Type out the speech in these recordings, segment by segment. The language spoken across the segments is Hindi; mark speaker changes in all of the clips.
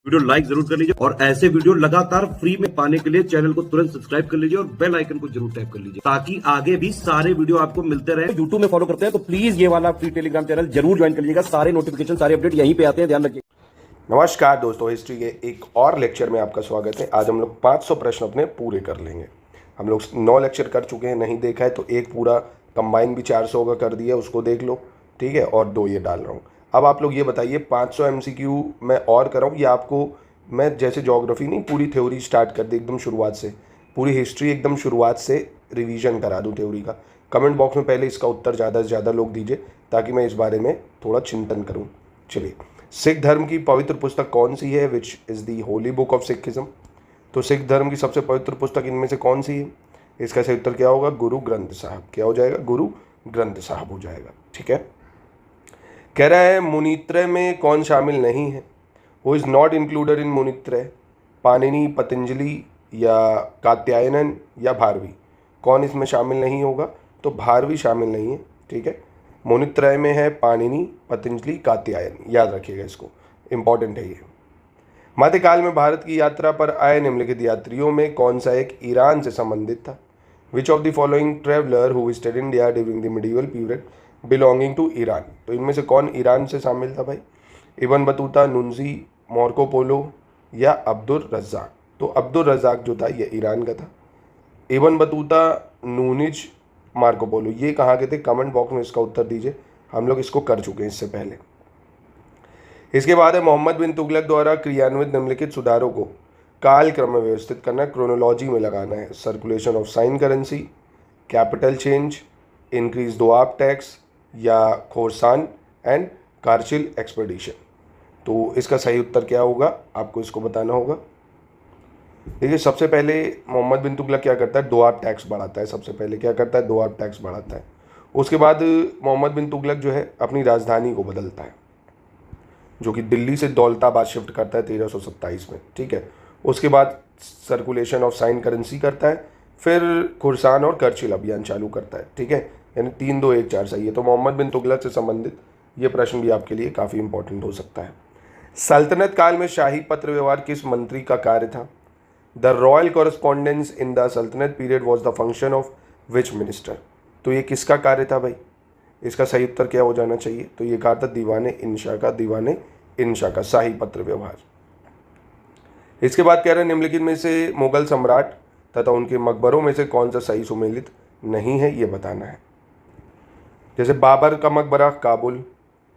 Speaker 1: वीडियो लाइक जरूर कर लीजिए और ऐसे वीडियो लगातार फ्री में पाने के लिए चैनल को तुरंत सब्सक्राइब कर लीजिए और बेल आइकन को जरूर टैप कर लीजिए ताकि आगे भी सारे वीडियो आपको मिलते रहे।
Speaker 2: यूट्यूब में फॉलो करते हैं तो प्लीज ये वाला फ्री टेलीग्राम चैनल जरूर ज्वाइन कर लीजिएगा। सारे नोटिफिकेशन सारे अपडेट यहीं पे आते हैं, ध्यान रखिए।
Speaker 3: नमस्कार दोस्तों, हिस्ट्री के एक और लेक्चर में आपका स्वागत है। आज हम लोग 500 प्रश्न अपने पूरे कर लेंगे। हम लोग 9 लेक्चर कर चुके हैं, नहीं देखा है तो एक पूरा कंबाइन भी 400 का कर दिया, उसको देख लो, ठीक है। और 2 ये डाल रहा हूँ। अब आप लोग ये बताइए 500 MCQ मैं और कराऊँ या आपको मैं जैसे ज्योग्राफी नहीं पूरी थ्योरी स्टार्ट कर दी एकदम शुरुआत से, पूरी हिस्ट्री एकदम शुरुआत से रिवीजन करा दूँ थ्योरी का। कमेंट बॉक्स में पहले इसका उत्तर ज़्यादा से ज़्यादा लोग दीजिए ताकि मैं इस बारे में थोड़ा चिंतन करूँ। चलिए, सिख धर्म की पवित्र पुस्तक कौन सी है? Which is the Holi book of Sikhism. तो सिख धर्म की सबसे पवित्र पुस्तक इनमें से कौन सी है? इसका सही उत्तर क्या होगा? गुरु ग्रंथ साहब। क्या हो जाएगा? गुरु ग्रंथ साहब हो जाएगा, ठीक है। कह रहा है मुनित्रय में कौन शामिल नहीं है? Who is not included in Munitraya? Panini, Patanjali या कात्यायनन या भारवी? कौन इसमें शामिल नहीं होगा? तो भारवी शामिल नहीं है, ठीक है। मुनित्रय में है पाणिनि, पतंजलि, कात्यायन, याद रखिएगा इसको, इंपॉर्टेंट है ये। मध्यकाल में भारत की यात्रा पर आए निम्नलिखित यात्रियों में कौन सा एक ईरान से संबंधित था? Which of the following traveller who visited India during the medieval period belonging to Iran? तो इनमें से कौन ईरान से शामिल था भाई? इब्न बतूता, नुनजी, मार्को पोलो या अब्दुल रज़्ज़ाक? तो अब्दुल रज़्ज़ाक जो था ये ईरान का था। Ibn Battuta, Nuniz, Marco Polo ये कहाँ के थे? कमेंट बॉक्स में इसका उत्तर दीजिए, हम लोग इसको कर चुके हैं इससे पहले। इसके बाद है मोहम्मद बिन तुगलक द्वारा क्रियान्वित निम्नलिखित सुधारों को काल क्रम में व्यवस्थित करना, क्रोनोलॉजी में लगाना है। Circulation of sine currency, capital change, increase Doab tax या खोरसान एंड कारचिल एक्सपेडिशन। तो इसका सही उत्तर क्या होगा आपको इसको बताना होगा। देखिए, सबसे पहले मोहम्मद बिन तुगलक क्या करता है? दोआब टैक्स बढ़ाता है। सबसे पहले क्या करता है? दोआब टैक्स बढ़ाता है। उसके बाद मोहम्मद बिन तुगलक जो है अपनी राजधानी को बदलता है, जो कि दिल्ली से दौलताबाद शिफ्ट करता है 1327 में, ठीक है। उसके बाद सर्कुलेशन ऑफ साइन करेंसी करता है, फिर खुरसान और करचिल अभियान चालू करता है, ठीक है। यानी 3, 2, 1, 4 सही है। तो मोहम्मद बिन तुगलक से संबंधित ये प्रश्न भी आपके लिए काफ़ी इंपॉर्टेंट हो सकता है। सल्तनत काल में शाही पत्र व्यवहार किस मंत्री का कार्य था? The royal correspondence in the sultanate period was the function of which minister? तो ये किसका कार्य था भाई? इसका सही उत्तर क्या हो जाना चाहिए? तो ये कहा था दीवाने इंशा का, दीवाने इंशा का शाही पत्र व्यवहार। इसके बाद कह रहे हैं निम्नलिखित में से मुगल सम्राट तथा उनके मकबरों में से कौन सा सही सुमेलित नहीं है, ये बताना है। जैसे बाबर का मकबरा काबुल,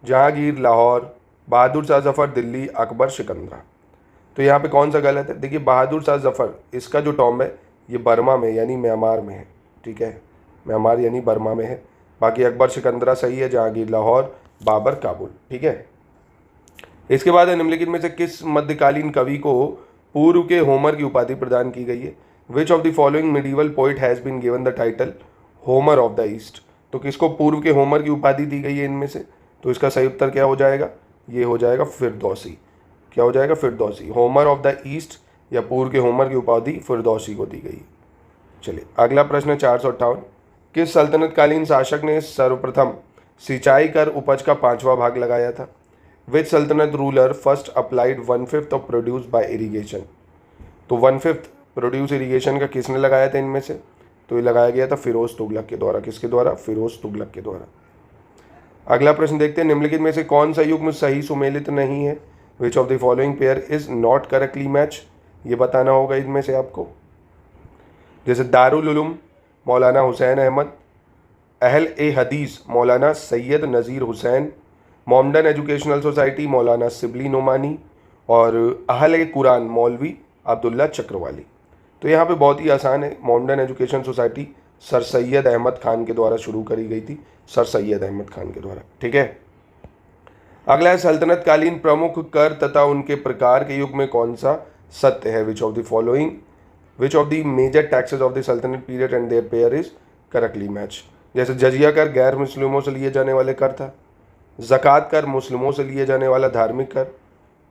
Speaker 3: जहांगीर लाहौर, बहादुर शाह जफ़र दिल्ली, अकबर सिकंदरा। तो यहाँ पे कौन सा गलत है? देखिए, बहादुर शाह जफ़र इसका जो टॉम्ब है ये बर्मा में यानी म्यांमार में है, ठीक है। म्यांमार यानी बर्मा में है। बाकी अकबर सिकंदरा सही है, जहांगीर लाहौर, बाबर काबुल, ठीक है। इसके बाद निम्नलिखित में से किस मध्यकालीन कवि को पूर्व के होमर की उपाधि प्रदान की गई है? Which of the following medieval poet has been given the title Homer of the East? तो किसको पूर्व के होमर की उपाधि दी गई है इनमें से? तो इसका सही उत्तर क्या हो जाएगा? ये हो जाएगा फिरदौसी। क्या हो जाएगा? Firdausi. Homer of the east या पूर्व के होमर की उपाधि फिरदौसी को दी गई। चलिए, अगला प्रश्न है 458। किस सल्तनतकालीन शासक ने सर्वप्रथम सिंचाई कर उपज का 5वां भाग लगाया था? विच सल्तनत ruler first applied 1/5 of produce by irrigation? तो 1/5 प्रोड्यूस इरीगेशन का किसने लगाया था इनमें से? तो ये लगाया गया था फिरोज तुगलक के द्वारा। किसके द्वारा? फिरोज तुगलक के द्वारा। अगला प्रश्न देखते हैं, निम्नलिखित में से कौन सा युग्म सही सुमेलित नहीं है? Which of the following pair is not correctly match? ये बताना होगा इनमें से आपको। जैसे दारुल उलूम मौलाना हुसैन अहमद, अहल ए हदीस मौलाना सैयद नज़ीर हुसैन, मोमडन एजुकेशनल सोसाइटी मौलाना सिबली नोमानी और अहल ए कुरान मौलवी अब्दुल्ला चक्रवाली। तो यहाँ पे बहुत ही आसान है। Mohammedan education society sir Syed Ahmad Khan के द्वारा शुरू करी गई थी, सर सैयद अहमद खान के द्वारा, ठीक है। अगला है सल्तनतकालीन प्रमुख कर तथा उनके प्रकार के युग में कौन सा सत्य है? Which of the following which of the major taxes of the sultanate period and their pair is correctly match? जैसे जजिया कर गैर मुस्लिमों से लिए जाने वाले कर था, ज़कात कर मुस्लिमों से लिए जाने वाला धार्मिक कर,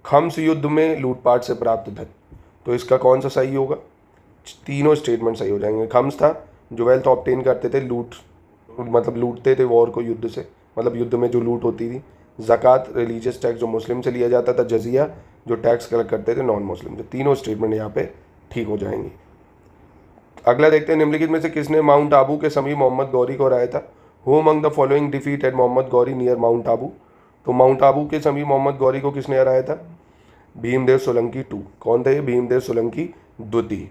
Speaker 3: खम्स युद्ध में लूटपाट से प्राप्त धन। तो इसका कौन सा सही होगा? तीनों स्टेटमेंट सही हो जाएंगे। खम्स था जो वेल्थ ऑब्टेन करते थे, लूट मतलब लूटते थे वॉर को युद्ध से, मतलब युद्ध में जो लूट होती थी। ज़कात रिलीजियस टैक्स जो मुस्लिम से लिया जाता था। जजिया जो टैक्स कलेक्ट करते थे नॉन मुस्लिम से। तीनों स्टेटमेंट यहाँ पे ठीक हो जाएंगी। अगला देखते हैं, निम्नलिखित में से किसने माउंट आबू के समीप मोहम्मद गौरी को हराया था? Who among the following defeated Mohammad Ghori near Mount Abu? तो माउंट आबू के समीप मोहम्मद गौरी को किसने हराया था? भीमदेव सोलंकी टू। कौन थे? भीमदेव सोलंकी द्वितीय।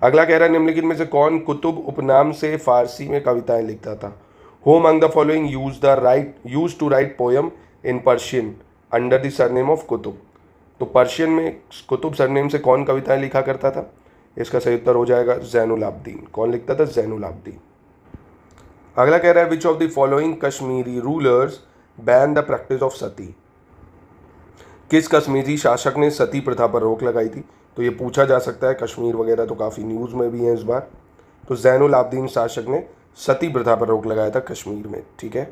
Speaker 3: अगला कह रहा है, निम्नलिखित में से कौन कुतुब उपनाम से फारसी में कविताएं लिखता था? Who among the following use to write poem in Persian under the surname of Qutub? तो पर्शियन में कुतुब सरनेम से कौन कविताएं लिखा करता था? इसका सही उत्तर हो जाएगा जैनुल आबदीन। कौन लिखता था? जैनुल आबदीन। अगला कह रहा है, which of the following Kashmiri rulers ban the practice of sati? किस कश्मीरी शासक ने सती प्रथा पर रोक लगाई थी? तो ये पूछा जा सकता है, कश्मीर वगैरह तो काफ़ी न्यूज़ में भी है इस बार। तो जैनुल आबदीन शासक ने सती प्रथा पर रोक लगाया था कश्मीर में। ठीक है।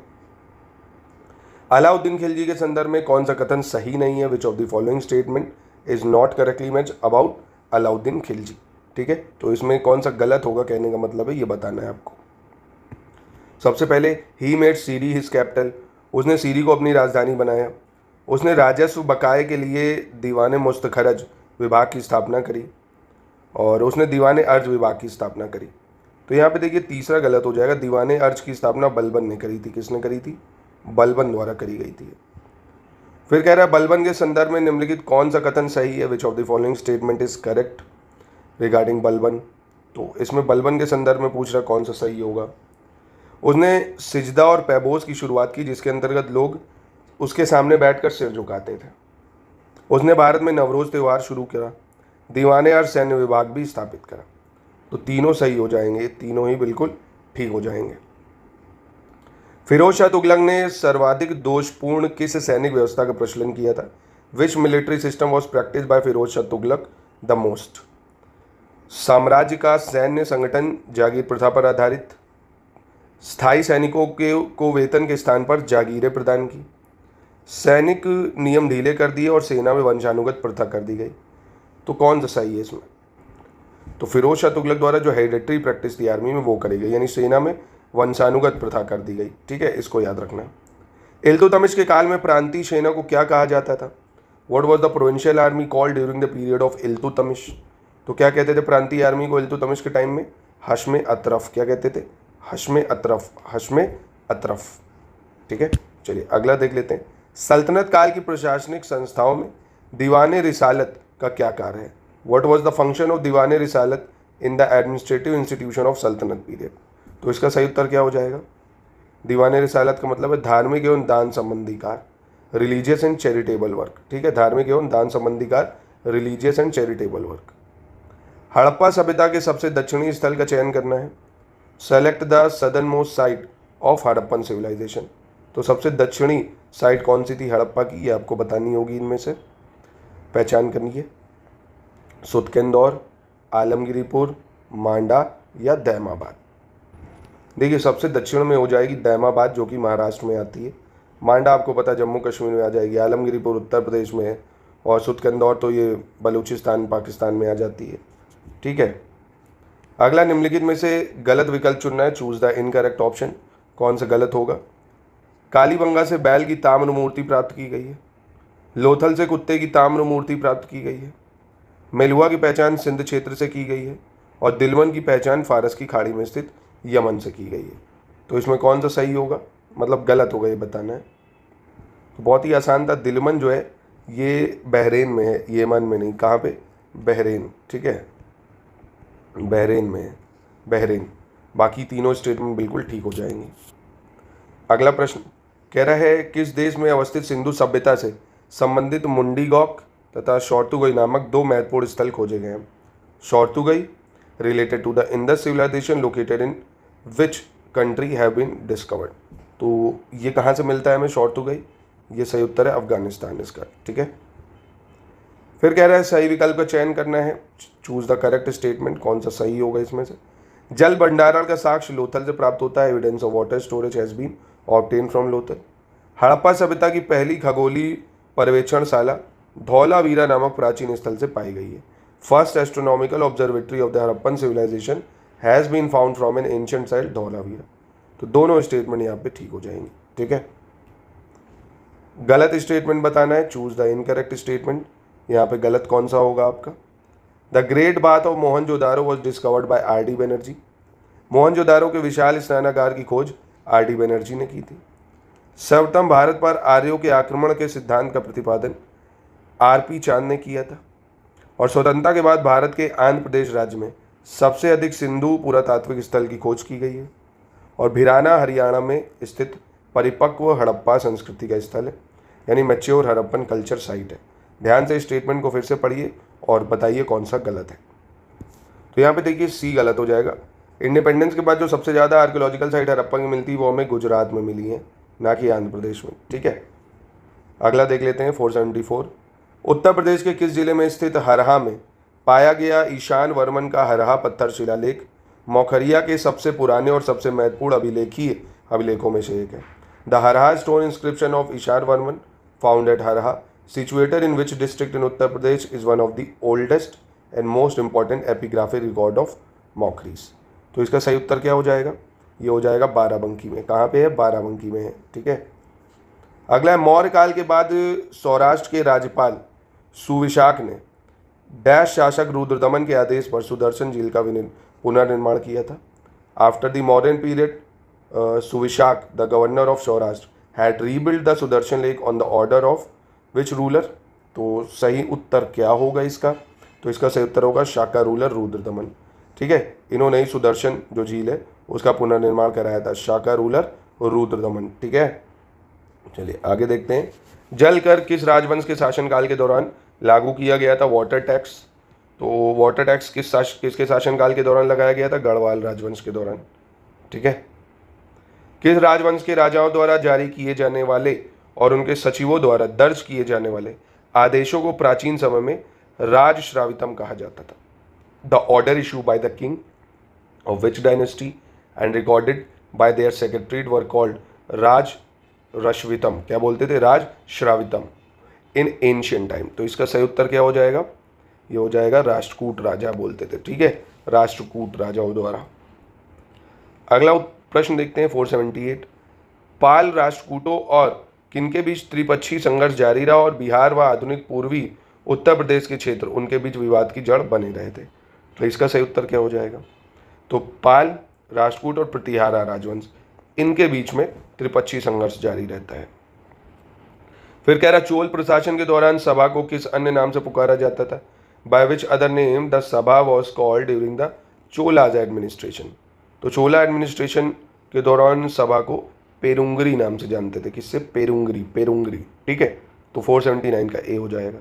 Speaker 3: अलाउद्दीन खिलजी के संदर्भ में कौन सा कथन सही नहीं है? Which of the following statement is not correctly match about Alauddin Khilji? ठीक है, तो इसमें कौन सा गलत होगा कहने का मतलब है, ये बताना है आपको। सबसे पहले, he made Siri his capital. उसने सीरी को अपनी राजधानी बनाया। उसने राजस्व बकाये के लिए दीवाने मुस्तखरज विभाग की स्थापना करी और उसने दीवाने अर्ज विभाग की स्थापना करी। तो यहाँ पे देखिए तीसरा गलत हो जाएगा। दीवाने अर्ज की स्थापना बलबन ने करी थी। किसने करी थी? बलबन द्वारा करी गई थी। फिर कह रहा है, बलबन के संदर्भ में निम्नलिखित कौन सा कथन सही है? Which of the following statement is correct regarding Balban? तो इसमें बलबन के संदर्भ में पूछ रहा कौन सा सही होगा। उसने सिजदा और पैबोस की शुरुआत की, जिसके अंतर्गत लोग उसके सामने बैठकर सिर झुकाते थे। उसने भारत में नवरोज त्यौहार शुरू किया। दीवाने और सैन्य विभाग भी स्थापित करा। तो तीनों सही हो जाएंगे, तीनों ही बिल्कुल ठीक हो जाएंगे। फिरोज शाह तुगलक ने सर्वाधिक दोषपूर्ण किस सैनिक व्यवस्था का प्रचलन किया था? Which military system was practice by Firoz Shah Tughlaq the most? साम्राज्य का सैन्य संगठन जागीर प्रथा पर आधारित। स्थायी सैनिकों को वेतन के स्थान पर जागीरें प्रदान की। सैनिक नियम ढीले कर दिए और सेना में वंशानुगत प्रथा कर दी गई। तो कौन सा सही है इसमें? तो फिरोज शाह तुगलक द्वारा जो हेरिडेटरी प्रैक्टिस थी आर्मी में वो करी गई, यानी सेना में वंशानुगत प्रथा कर दी गई। ठीक है, इसको याद रखना। इल्तुतमिश के काल में प्रांतीय सेना को क्या कहा जाता था? What was the provincial army called during the period of Iltutmish? तो क्या कहते थे प्रांतीय आर्मी को इल्तुतमिश के टाइम में? हश्म अतरफ। क्या कहते थे? हश्म अतरफ। हश्म अतरफ। ठीक है, चलिए अगला देख लेते हैं। सल्तनत काल की प्रशासनिक संस्थाओं में दीवाने रिसालत का क्या कार्य है? What was the function of दीवाने रिसालत in the administrative institution of सल्तनत पीरियड? तो इसका सही उत्तर क्या हो जाएगा? दीवाने रिसालत का मतलब है धार्मिक एवं दान संबंधी कार्य, रिलीजियस एंड चैरिटेबल वर्क। ठीक है, धार्मिक एवं दान संबंधी कार्य, religious and charitable work. Harappa सभ्यता के सबसे दक्षिणी स्थल का चयन करना है। Select the southern most site of Harappan civilization. तो सबसे दक्षिणी साइट कौन सी थी हड़प्पा की, ये आपको बतानी होगी। इनमें से पहचान करनी है। सुतकेंदौर, आलमगिरीपुर, मांडा या दैमाबाद। देखिए सबसे दक्षिण में हो जाएगी दैमाबाद, जो कि महाराष्ट्र में आती है। मांडा आपको पता जम्मू कश्मीर में आ जाएगी। आलमगिरीपुर उत्तर प्रदेश में है और सुतकेंदौर तो ये बलूचिस्तान पाकिस्तान में आ जाती है। ठीक है, अगला निम्नलिखित में से गलत विकल्प चुनना है। Choose the incorrect option. कौन सा गलत होगा? कालीबंगा से बैल की ताम्र मूर्ति प्राप्त की गई है। लोथल से कुत्ते की ताम्र मूर्ति प्राप्त की गई है। मेलुआ की पहचान सिंध क्षेत्र से की गई है और दिलवन की पहचान फारस की खाड़ी में स्थित यमन से की गई है। तो इसमें कौन सा सही होगा, मतलब गलत होगा, ये बताना है। तो बहुत ही आसान था। दिलवन जो है ये बहरेन में है, यमन में नहीं। कहाँ पे? बहरेन। ठीक है, बहरेन में है, बहरेन। बाकी तीनों स्टेटमेंट बिल्कुल ठीक हो जाएंगे। अगला प्रश्न कह रहा है, किस देश में अवस्थित सिंधु सभ्यता से संबंधित मुंडीगौक तथा शोर्तुगई नामक दो महत्वपूर्ण स्थल खोजे गए हैं? Shortugai related to the Indus civilization located in which country have been discovered? तो ये कहाँ से मिलता है हमें शोर्तुगई? ये सही उत्तर है अफगानिस्तान इसका। ठीक है, फिर कह रहा है सही विकल्प का चयन करना है। Choose the correct statement. कौन सा सही होगा इसमें से? जल भंडारण का साक्ष्य लोथल से प्राप्त होता है। Evidence of water storage has been obtain from Lothal. Harappa सभ्यता की पहली खगोलीय पर्यवेक्षणशाला धौलावीरा नामक प्राचीन स्थल से पाई गई है। First astronomical observatory of the Harappan civilization has been found from an ancient site Dholavira. तो दोनों स्टेटमेंट यहाँ पे ठीक हो जाएंगे। ठीक है, गलत स्टेटमेंट बताना है, चूज द इनकरेक्ट स्टेटमेंट। यहाँ पे गलत कौन सा होगा आपका? The great bath of Mohenjodaro was discovered by RD. Banerjee. Mohenjodaro के विशाल स्नानागार की खोज आर.डी. बनर्जी ने की थी। सर्वप्रथम भारत पर आर्यों के आक्रमण के सिद्धांत का प्रतिपादन आर.पी. चांद ने किया था। और स्वतंत्रता के बाद भारत के आंध्र प्रदेश राज्य में सबसे अधिक सिंधु पुरातात्विक स्थल की खोज की गई है। और भिराना हरियाणा में स्थित परिपक्व हड़प्पा संस्कृति का स्थल है, यानी मैच्योर हड़प्पन कल्चर साइट है। ध्यान से स्टेटमेंट को फिर से पढ़िए और बताइए कौन सा गलत है। तो यहाँ पे देखिए सी गलत हो जाएगा। इंडिपेंडेंस के बाद जो सबसे ज़्यादा आर्कियोलॉजिकल साइट हड़प्पा की मिलती है वो हमें गुजरात में मिली है, ना कि आंध्र प्रदेश में। ठीक है, अगला देख लेते हैं 474। उत्तर प्रदेश के किस जिले में स्थित हरहा में पाया गया ईशान वर्मन का हरहा पत्थर शिलालेख मौखरिया के सबसे पुराने और सबसे महत्वपूर्ण अभिलेखों में से एक है? The Haraha stone inscription of Ishana Varman found at Haraha situated in which district in Uttar Pradesh is one of the oldest and most important epigraphic record of मौखरीज। तो इसका सही उत्तर क्या हो जाएगा? ये हो जाएगा बाराबंकी में। कहाँ पे है? बाराबंकी में है। ठीक है, अगला है मौर्य काल के बाद सौराष्ट्र के राज्यपाल सुविशाख ने डैश शासक रुद्रदमन के आदेश पर सुदर्शन झील का पुनर्निर्माण किया था। After the modern period Suvishakh the governor of Saurashtra had rebuild the Sudarshan lake on the order of which ruler? तो सही उत्तर क्या होगा इसका? तो इसका सही उत्तर होगा शाका रूलर रुद्रदमन। ठीक है, इन्होंने ही सुदर्शन जो झील है उसका पुनर्निर्माण कराया था, शाका रूलर रुद्रदमन। ठीक है, चलिए आगे देखते हैं। जल कर किस राजवंश के शासनकाल के दौरान लागू किया गया था? Water tax. तो वाटर टैक्स किसके शासनकाल के दौरान लगाया गया था? गढ़वाल राजवंश के दौरान। ठीक है, किस राजवंश के राजाओं द्वारा जारी किए जाने वाले और उनके सचिवों द्वारा दर्ज किए जाने वाले आदेशों को प्राचीन समय में राजश्रावितम कहा जाता था? The order issue by the king of which dynasty and recorded by their secretariat were called Rajashravitam. क्या बोलते थे? Rajashravitam in ancient time. तो इसका सही उत्तर क्या हो जाएगा? ये हो जाएगा राष्ट्रकूट राजा बोलते थे। ठीक है, राष्ट्रकूट राजाओं द्वारा। अगला प्रश्न देखते हैं 478। पाल राष्ट्रकूटों और किनके बीच त्रिपक्षीय संघर्ष जारी रहा और बिहार व आधुनिक पूर्वी उत्तर प्रदेश के क्षेत्र उनके बीच विवाद की जड़ बने रहे थे? तो इसका सही उत्तर क्या हो जाएगा? तो पाल, राष्ट्रकूट और प्रतिहारा राजवंश, इनके बीच में त्रिपक्षीय संघर्ष जारी रहता है। फिर कह रहा चोल प्रशासन के दौरान सभा को किस अन्य नाम से पुकारा जाता था? By which other name the sabha was called during the Cholas administration? तो चोला एडमिनिस्ट्रेशन के दौरान सभा को पेरुंगरी नाम से जानते थे। किससे? पेरुंगरी। ठीक है, तो 479 का ए हो जाएगा।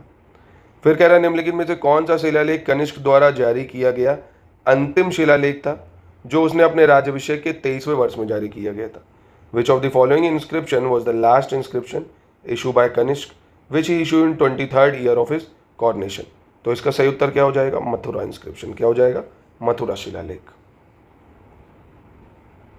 Speaker 3: फिर कह रहा निम्नलिखित में से कौन सा शिलालेख कनिष्क द्वारा जारी किया गया अंतिम शिलालेख था जो उसने अपने राज्याभिषेक के 23वें वर्ष में जारी किया गया था? Which of the following inscription was the last inscription issue by Kanishka which he issue in 23rd year of his coronation? तो इसका सही उत्तर क्या हो जाएगा? मथुरा इंस्क्रिप्शन। क्या हो जाएगा? मथुरा शिलालेख।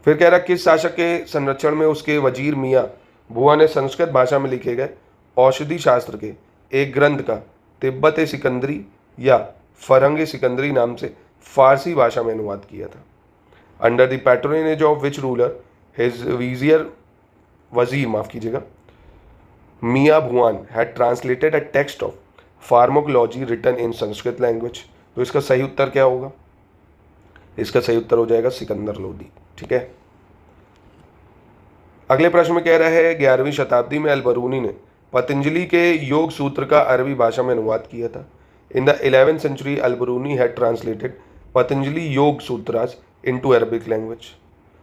Speaker 3: फिर कह रहा किस शासक के संरक्षण में उसके वजीर मियाँ भुआ ने संस्कृत भाषा में लिखे गए औषधि शास्त्र के एक ग्रंथ का तिब्बत सिकंदरी या फरंग सिकंदरी नाम से फारसी भाषा में अनुवाद किया था? Under the patronage of which ruler his wazir Miyan Bhuan had translated a text of pharmacology written in Sanskrit language? तो इसका सही उत्तर क्या होगा? इसका सही उत्तर हो जाएगा सिकंदर लोदी। ठीक है, अगले प्रश्न में कह रहा है 11वीं शताब्दी में अल-बरूनी ने पतंजलि के योग सूत्र का अरबी भाषा में अनुवाद किया था। In the 11th century Al Biruni had translated Patanjali Yoga Sutras into Arabic language.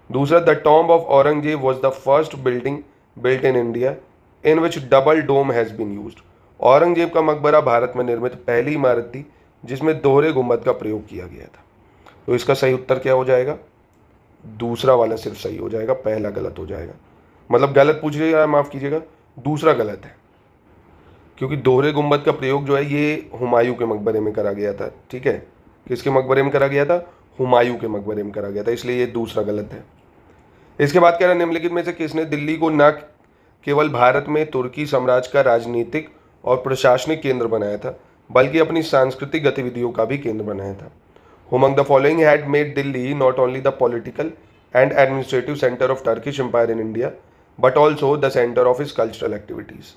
Speaker 3: दूसरा, the tomb of Aurangzeb was the first building built in India in which double dome has been used. Aurangzeb का मकबरा भारत में निर्मित पहली इमारत थी जिसमें दोहरे गुंबद का प्रयोग किया गया था। तो इसका सही उत्तर क्या हो जाएगा? दूसरा वाला सिर्फ सही हो जाएगा, पहला गलत हो जाएगा। मतलब गलत पूछिएगा, माफ़ कीजिएगा, दूसरा गलत है, क्योंकि दोहरे गुंबद का प्रयोग जो है ये हुमायूं के मकबरे में करा गया था। ठीक है, किसके मकबरे में करा गया था? हुमायूं के मकबरे में करा गया था, इसलिए ये दूसरा गलत है। इसके बाद कह रहा है निम्नलिखित में से किसने दिल्ली को न केवल भारत में तुर्की साम्राज्य का राजनीतिक और प्रशासनिक केंद्र बनाया था बल्कि अपनी सांस्कृतिक गतिविधियों का भी केंद्र बनाया था? Who among the following had made Delhi not only the political and administrative center of Turkish Empire in India, but also the center of his cultural activities?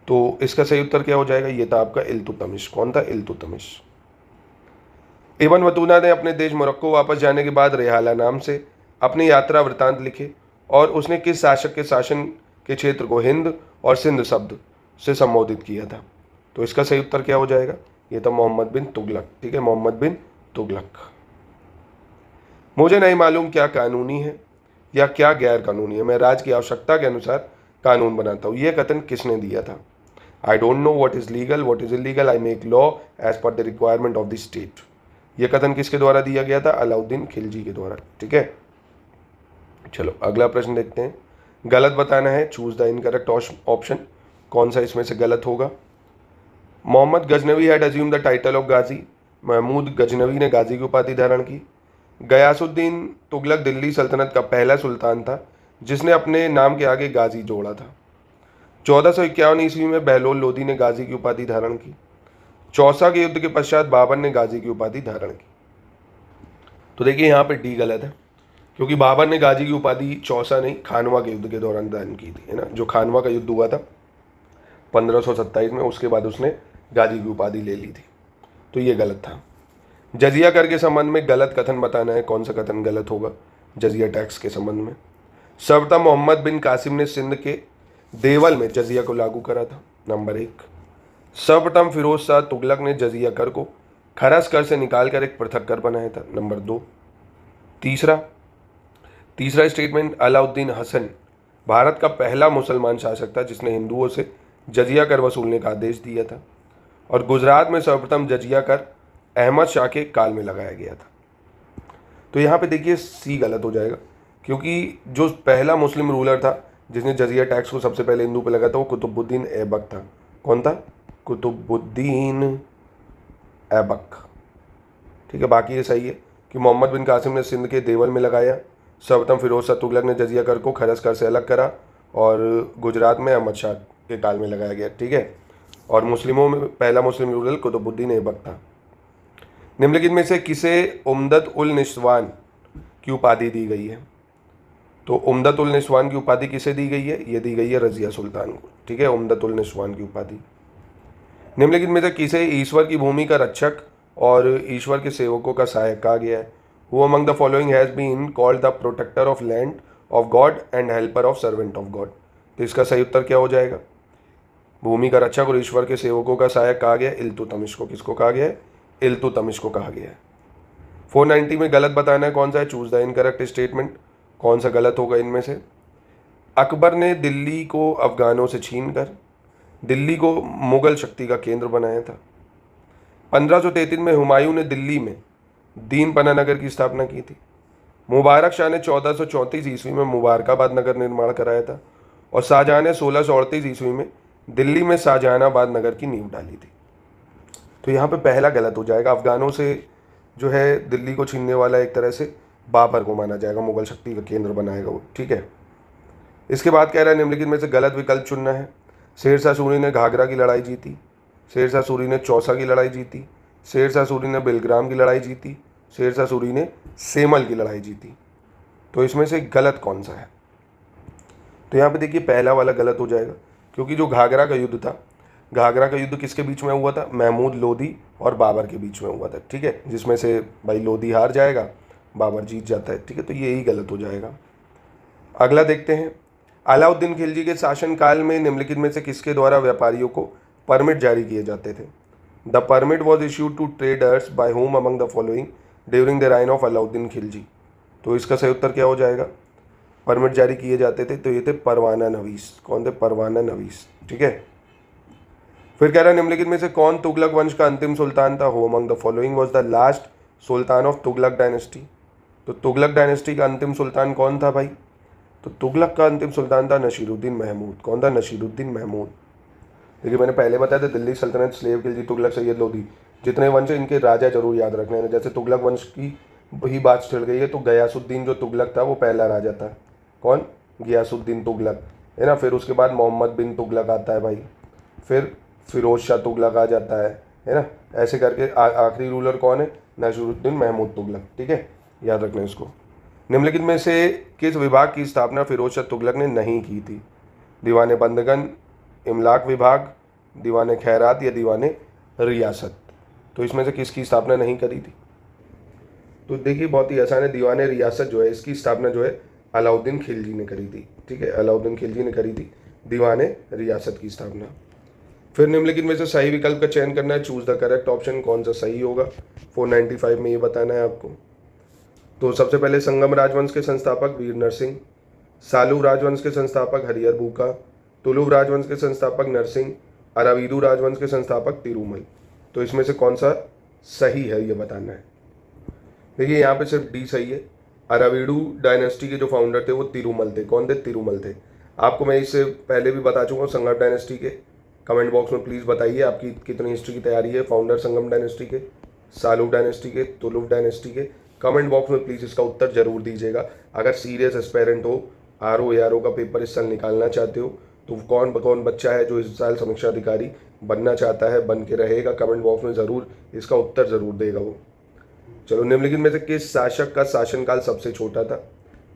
Speaker 3: तो इसका सही उत्तर क्या हो जाएगा? ये था आपका इल्तुतमिश। कौन था? इल्तुतमिश। इब्न बतूता ने अपने देश मोरक्को वापस जाने के बाद रेहाला नाम से अपनी यात्रा वृत्तांत लिखे और उसने किस शासक के शासन के क्षेत्र को हिंद और सिंध शब्द से संबोधित किया था? तो इसका सही उत्तर क्या हो जाएगा? ये था मोहम्मद बिन तुगलक। ठीक है, मोहम्मद बिन तुगलक। मुझे नहीं मालूम क्या कानूनी है या क्या गैर कानूनी है, मैं राज्य की आवश्यकता के अनुसार कानून बनाता हूँ, यह कथन किसने दिया था? I don't know what is legal what is illegal, I make law as per the requirement of the state. यह कथन किसके द्वारा दिया गया था? अलाउद्दीन खिलजी के द्वारा। ठीक है, चलो अगला प्रश्न देखते हैं। गलत बताना है, चूज द इनकरेक्ट ऑप्शन। कौन सा इसमें से गलत होगा? Mohammad Ghaznavi had assumed the title of Ghazi. Mahmud Ghaznavi ने गाजी की उपाधि धारण की। गयासुद्दीन तुगलक दिल्ली सल्तनत का पहला सुल्तान था जिसने अपने नाम के आगे गाजी जोड़ा था। 1451 ईस्वी में बहलोल लोधी ने गाजी की उपाधि धारण की। चौसा के युद्ध के पश्चात बाबर ने गाजी की उपाधि धारण की। तो देखिए यहाँ पे डी गलत है, क्योंकि बाबर ने गाजी की उपाधि चौसा नहीं खानवा के युद्ध के दौरान धारण की थी, है ना। जो खानवा का युद्ध हुआ था 1527 में, उसके बाद उसने गाजी की उपाधि ले ली थी। तो ये गलत था। जजिया कर के संबंध में गलत कथन बताना है। कौन सा कथन गलत होगा जजिया टैक्स के संबंध में? सर्वप्रथम मोहम्मद बिन कासिम ने सिंध के देवल में जजिया को लागू करा था, नंबर 1। सर्वप्रथम फिरोज शाह तुगलक ने जजिया कर को खरस कर से निकालकर एक पृथक कर बनाया था, नंबर 2। तीसरा स्टेटमेंट, अलाउद्दीन हसन भारत का पहला मुसलमान शासक था जिसने हिंदुओं से जजिया कर वसूलने का आदेश दिया था। और गुजरात में सर्वप्रथम जजिया कर अहमद शाह के काल में लगाया गया था। तो यहाँ पे देखिए सी गलत हो जाएगा, क्योंकि जो पहला मुस्लिम रूलर था जिसने जजिया टैक्स को सबसे पहले हिंदू पे लगा था वो कुतुबुद्दीन ऐबक था। कौन था? कुतुबुद्दीन ऐबक। ठीक है, बाकी ये सही है कि मोहम्मद बिन कासिम ने सिंध के देवल में लगाया। सर्वप्रथम फिरोज शाह तुगलक ने जजिया कर को खरस कर से अलग करा और गुजरात में अहमद शाह के काल में लगाया गया। ठीक है, और मुस्लिमों में पहला मुस्लिम रूलर कुतुबुद्दीन ऐबक था। निम्नलिखित में से किसे उम्दत उल निस्वान की उपाधि दी गई है? तो उम्दत उल निस्वान की उपाधि किसे दी गई है? ये दी गई है रजिया सुल्तान को। ठीक है, उम्दत उल निस्वान की उपाधि। निम्नलिखित में से किसे ईश्वर की भूमि का रक्षक और ईश्वर के सेवकों का सहायक कहा गया है? Who among the following has been called the protector of land of God and helper of servant of God? तो इसका सही उत्तर क्या हो जाएगा? भूमि का रक्षक और ईश्वर के सेवकों का सहायक कहा गया इल्तुतमिश को। किसको कहा गया है? इल्तुतमिश को कहा गया है। 490 में गलत बताना है। कौन सा है? Choose the incorrect statement. कौन सा गलत होगा इनमें से? अकबर ने दिल्ली को अफगानों से छीनकर दिल्ली को मुगल शक्ति का केंद्र बनाया था। 1533 में हुमायूं ने दिल्ली में दीन पना नगर की स्थापना की थी। मुबारक शाह ने 1434 ईस्वी में मुबारकाबाद नगर निर्माण कराया था और शाहजहां ने 1638 ईस्वी में दिल्ली में शाहजहानाबाद नगर की नींव डाली थी। तो यहाँ पे पहला गलत हो जाएगा। अफगानों से जो है दिल्ली को छीनने वाला एक तरह से बाबर को माना जाएगा, मुगल शक्ति का केंद्र बनाएगा वो। ठीक है, इसके बाद कह रहा है निम्नलिखित में से गलत विकल्प चुनना है। शेर शाह सूरी ने घाघरा की लड़ाई जीती, शेर शाह सूरी ने चौसा की लड़ाई जीती, शेर शाह सूरी ने बेलग्राम की लड़ाई जीती, शेर शाह सूरी ने सेमल की लड़ाई जीती। तो इसमें से गलत कौन सा है? तो यहाँ पे देखिए पहला वाला गलत हो जाएगा, क्योंकि जो घाघरा का युद्ध था, घाघरा का युद्ध किसके बीच में हुआ था? महमूद लोधी और बाबर के बीच में हुआ था। ठीक है, जिसमें से भाई लोधी हार जाएगा, बाबर जीत जाता है। ठीक है, तो यही गलत हो जाएगा। अगला देखते हैं। अलाउद्दीन खिलजी के शासनकाल में निम्नलिखित में से किसके द्वारा व्यापारियों को परमिट जारी किए जाते थे? The permit was issued to traders by whom among the following during the reign of Alauddin Khilji? तो इसका सही उत्तर क्या हो जाएगा? परमिट जारी किए जाते थे तो ये थे परवाना नवीस। कौन थे? परवाना नवीस। ठीक है, फिर कह रहा है निम्नलिखित में से कौन तुगलक वंश का अंतिम सुल्तान था? Who among the following was the last Sultan of Tughlaq dynasty? तो तुगलक डायनेस्टी का अंतिम सुल्तान कौन था भाई? तो तुगलक का अंतिम सुल्तान था नसीरुद्दीन महमूद। कौन था? नसीरुद्दीन महमूद। देखिए मैंने पहले बताया था दिल्ली सल्तनत, स्लेव खिलजी, तुगलक, सैयद लोधी, जितने वंश इनके राजा जरूर याद रखने हैं। जैसे तुगलक वंश की ही बात छिड़ गई है तो गयासुद्दीन जो तुगलक था वो पहला राजा था। कौन? गयासुद्दीन तुगलक, है ना। फिर उसके बाद मोहम्मद बिन तुगलक आता है भाई, फिर फिरोज शाह तुगलक आ जाता है ना। ऐसे करके आखिरी रूलर कौन है? नसीरुद्दीन महमूद तुगलक। ठीक है, याद रखना इसको। निम्नलिखित में से किस विभाग की स्थापना फिरोज शाह तुगलक ने नहीं की थी? दीवान बंदगन, इमलाक विभाग, दीवाने खैरात या दीवाने रियासत। तो इसमें से किसकी स्थापना नहीं करी थी? तो देखिए बहुत ही आसान है, दीवाने रियासत जो है इसकी स्थापना जो है अलाउद्दीन खिलजी ने करी थी। ठीक है, अलाउद्दीन खिलजी ने करी थी दीवाने रियासत की स्थापना। फिर निम्नलिखित में से सही विकल्प का चयन करना है, चूज द करेक्ट ऑप्शन, कौन सा सही होगा 495 में ये बताना है आपको। तो सबसे पहले संगम राजवंश के संस्थापक वीर नरसिंह, सालू राजवंश के संस्थापक हरिहर भूका, तुलुव राजवंश के संस्थापक नरसिंह, अराविदु राजवंश के संस्थापक तिरुमल। तो इसमें से कौन सा सही है ये बताना है। देखिए यहाँ पे सिर्फ डी सही है। अराविडु डायनेस्टी के जो फाउंडर थे वो तिरुमल थे। कौन थे? तिरुमल थे। आपको मैं इससे पहले भी बता चुका हूँ संगम डायनेस्टी के। कमेंट बॉक्स में प्लीज़ बताइए आपकी कितनी हिस्ट्री की तैयारी है फाउंडर संगम डायनेस्टी के, सालू डायनेस्टी के, तुलुव डायनेस्टी के। कमेंट बॉक्स में प्लीज़ इसका उत्तर जरूर दीजिएगा। अगर सीरियस एस्पेरेंट हो, आरओ एआरओ का पेपर इस साल निकालना चाहते हो तो कौन कौन बच्चा है जो इस साल समीक्षा अधिकारी बनना चाहता है, बन के रहेगा, कमेंट बॉक्स में ज़रूर इसका उत्तर ज़रूर देगा वो। चलो, निम्नलिखित में से किस शासक का शासनकाल सबसे छोटा था?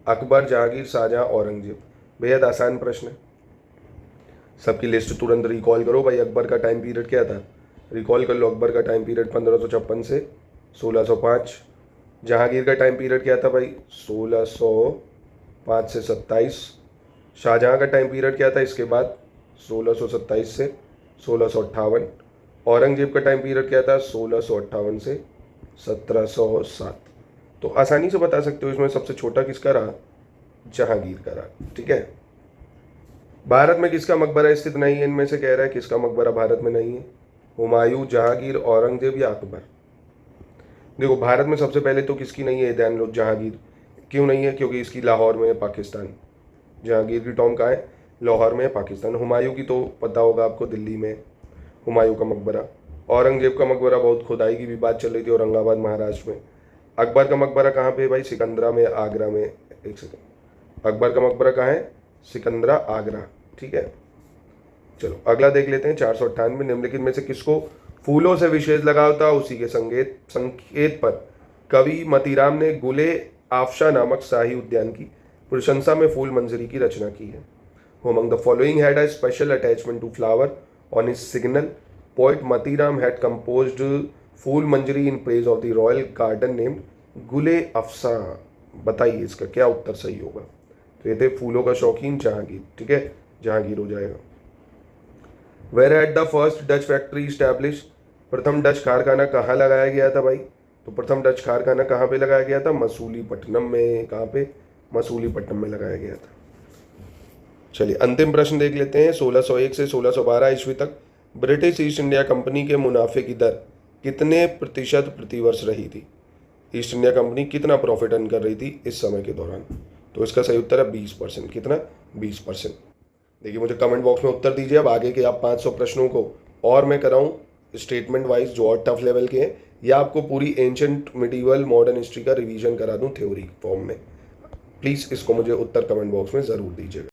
Speaker 3: अकबर, जहांगीर, शाहजहां, औरंगजेब। बेहद आसान प्रश्न है, सबकी लिस्ट तुरंत रिकॉल करो भाई। अकबर का टाइम पीरियड क्या था? रिकॉल कर लो। अकबर का टाइम पीरियड 1556 से 1605। जहांगीर का टाइम पीरियड क्या था भाई? 1605 से 27। शाहजहां का टाइम पीरियड क्या था इसके बाद? 1627 से 1658। औरंगजेब का टाइम पीरियड क्या था? 1658 से 1707। तो आसानी से बता सकते हो इसमें सबसे छोटा किसका रहा? जहांगीर का रहा। ठीक है। भारत में किसका मकबरा स्थित नहीं है? इनमें से कह रहा है किसका मकबरा भारत में नहीं है? हुमायूं, जहांगीर, औरंगजेब या अकबर? देखो भारत में सबसे पहले तो किसकी नहीं है, ध्यान लो, जहांगीर। क्यों नहीं है? क्योंकि इसकी लाहौर में है, पाकिस्तान। जहांगीर की टॉम कहाँ है? लाहौर में है, पाकिस्तान। हुमायूं की तो पता होगा आपको, दिल्ली में, हुमायूं का मकबरा। औरंगजेब का मकबरा बहुत खुदाई की भी बात चल रही थी औरंगाबाद महाराष्ट्र में। अकबर का मकबरा कहाँ पे भाई? सिकंदरा में, आगरा में। एक सेकंड, अकबर का मकबरा कहाँ है? सिकंदरा, आगरा। ठीक है। चलो अगला देख लेते हैं 498। निम्नलिखित में से किसको फूलों से विशेष लगाव था? उसी के संकेत पर कवि मतीराम ने गुले आफ्शा नामक शाही उद्यान की प्रशंसा में फूल मंजरी की रचना की है। Who among the following had a special attachment to flower? On his signal, poet Matiram had composed fool Manjari in praise of the royal garden named गुले अफसा। बताइए इसका क्या उत्तर सही होगा। तो ये थे फूलों का शौकीन जहांगीर। ठीक है, जहांगीर हो जाएगा। Where had the first Dutch factory established? प्रथम डच कारखाना कहाँ लगाया गया था भाई? तो प्रथम डच कारखाना कहाँ पे लगाया गया था? मसूलीपट्टनम में। कहाँ पे? मसूलीपट्टनम में लगाया गया था। चलिए अंतिम प्रश्न देख लेते हैं। 1601 से 1612 ईस्वी तक ब्रिटिश ईस्ट इंडिया कंपनी के मुनाफे की दर कितने प्रतिशत प्रतिवर्ष रही थी? ईस्ट इंडिया कंपनी कितना प्रॉफिट अर्न कर रही थी इस समय के दौरान? तो इसका सही उत्तर है 20%। कितना? 20%। देखिए मुझे कमेंट बॉक्स में उत्तर दीजिए। अब आगे के आप 500 प्रश्नों को और मैं कराऊं स्टेटमेंट वाइज जो और टफ लेवल के हैं, या आपको पूरी एंशंट मिडीवल मॉडर्न हिस्ट्री का रिवीजन करा दूं थ्योरी फॉर्म में। प्लीज़ इसको मुझे उत्तर कमेंट बॉक्स में ज़रूर दीजिएगा।